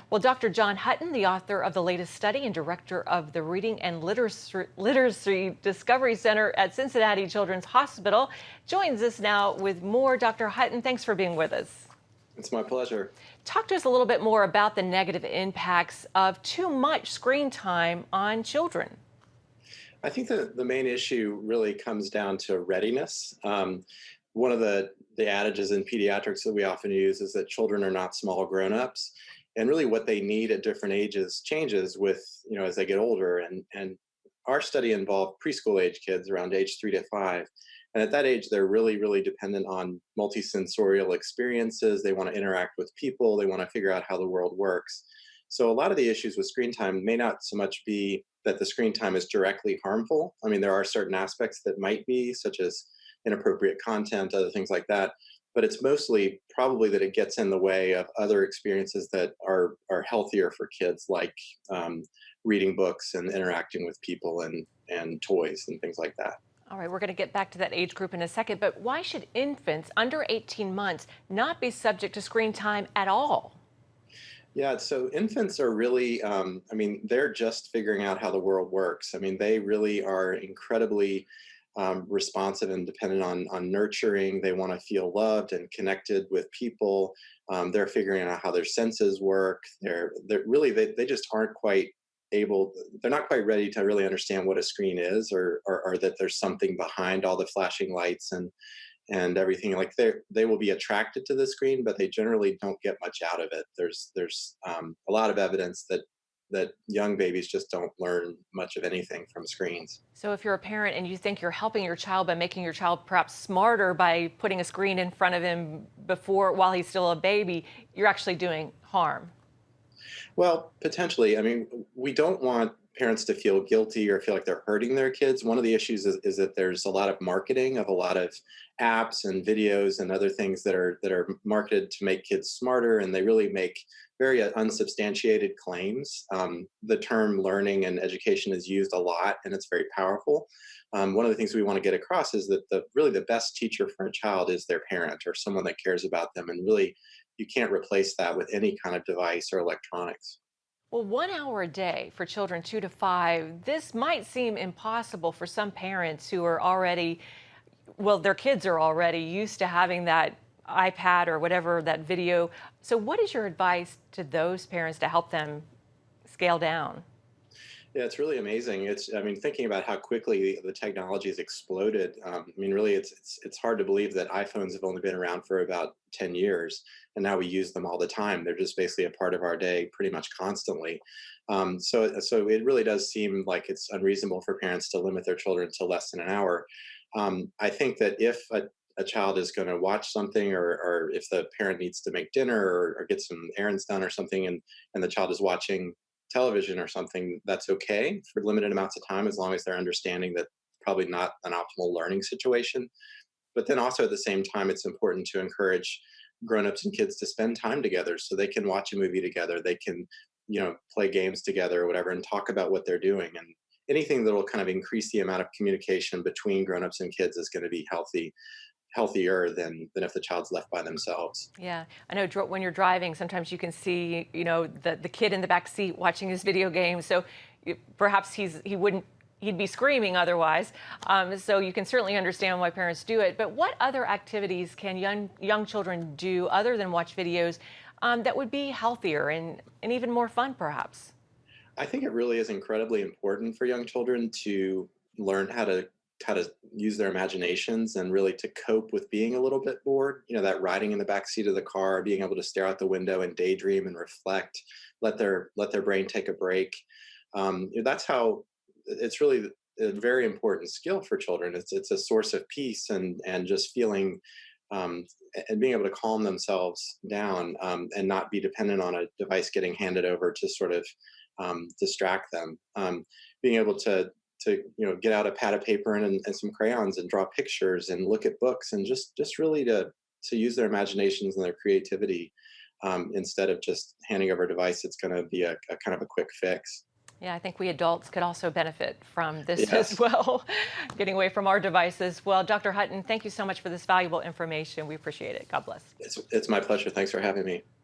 Well, Dr. John Hutton, the author of the latest study and director of the Reading and Literacy Discovery Center at Cincinnati Children's Hospital, joins us now with more. Dr. Hutton, thanks for being with us. It's my pleasure. Talk to us a little bit more about the negative impacts of too much screen time on children. I think that the main issue really comes down to readiness. One of the adages in pediatrics that we often use is that children are not small grown-ups, and really what they need at different ages changes with as they get older. And our study involved preschool age kids around age 3 to 5, and at that age they're really dependent on multisensorial experiences. They want to interact with people. They want to figure out how the world works. So a lot of the issues with screen time may not so much be that the screen time is directly harmful. I mean, there are certain aspects that might be, such as inappropriate content, other things like that. But it's mostly probably that it gets in the way of other experiences that are healthier for kids, like reading books and interacting with people and toys and things like that. All right, we're going to get back to that age group in a second, but why should infants under 18 months not be subject to screen time at all? Yeah, so infants are really, I mean, they're just figuring out how the world works. I mean, they really are incredibly responsive and dependent on nurturing. They want to feel loved and connected with people. They're figuring out how their senses work. They're really, they just aren't quite able, they're not quite ready to really understand what a screen is, or that there's something behind all the flashing lights and everything. Like they will be attracted to the screen, but they generally don't get much out of it. There's a lot of evidence that young babies just don't learn much of anything from screens. So if you're a parent and you think you're helping your child by making your child perhaps smarter by putting a screen in front of him before while he's still a baby, you're actually doing harm. Well, potentially. I mean, we don't want parents to feel guilty or feel like they're hurting their kids. One of the issues is that there's a lot of marketing of a lot of apps and videos and other things that are marketed to make kids smarter, and they really make very unsubstantiated claims. The term learning and education is used a lot, and it's very powerful. One of the things we want to get across is that really the best teacher for a child is their parent or someone that cares about them, and really you can't replace that with any kind of device or electronics. Well, 1 hour a day for children 2 to 5, this might seem impossible for some parents who are already, well, their kids are already used to having that iPad or whatever, that video. So what is your advice to those parents to help them scale down? Yeah, it's really amazing. I mean, thinking about how quickly the technology has exploded. I mean, really, it's hard to believe that iPhones have only been around for about 10 years, and now we use them all the time. They're just basically a part of our day, pretty much constantly. So it really does seem like it's unreasonable for parents to limit their children to less than an hour. I think that if a child is going to watch something, or if the parent needs to make dinner or get some errands done or something, and the child is watching television or something, that's okay for limited amounts of time, as long as they're understanding that probably not an optimal learning situation. But then also at the same time, it's important to encourage grown-ups and kids to spend time together so they can watch a movie together. They can, play games together or whatever and talk about what they're doing. And anything that will kind of increase the amount of communication between grown-ups and kids is going to be healthier than if the child's left by themselves. Yeah, I know when you're driving, sometimes you can see, the kid in the back seat watching his video game. So perhaps he'd be screaming otherwise. So you can certainly understand why parents do it. But what other activities can young children do other than watch videos that would be healthier and even more fun, perhaps? I think it really is incredibly important for young children to learn how to use their imaginations and really to cope with being a little bit bored. That riding in the back seat of the car, being able to stare out the window and daydream and reflect, let their brain take a break. That's how it's really a very important skill for children. It's a source of peace and just feeling um, and being able to calm themselves down, and not be dependent on a device getting handed over to sort of distract them. Being able to get out a pad of paper and some crayons and draw pictures and look at books, and just really to use their imaginations and their creativity, instead of just handing over a device. It's going to be a kind of a quick fix. Yeah, I think we adults could also benefit from this as Yes, well, getting away from our devices. Well, Dr. Hutton, thank you so much for this valuable information. We appreciate it. God bless. it's my pleasure. Thanks for having me.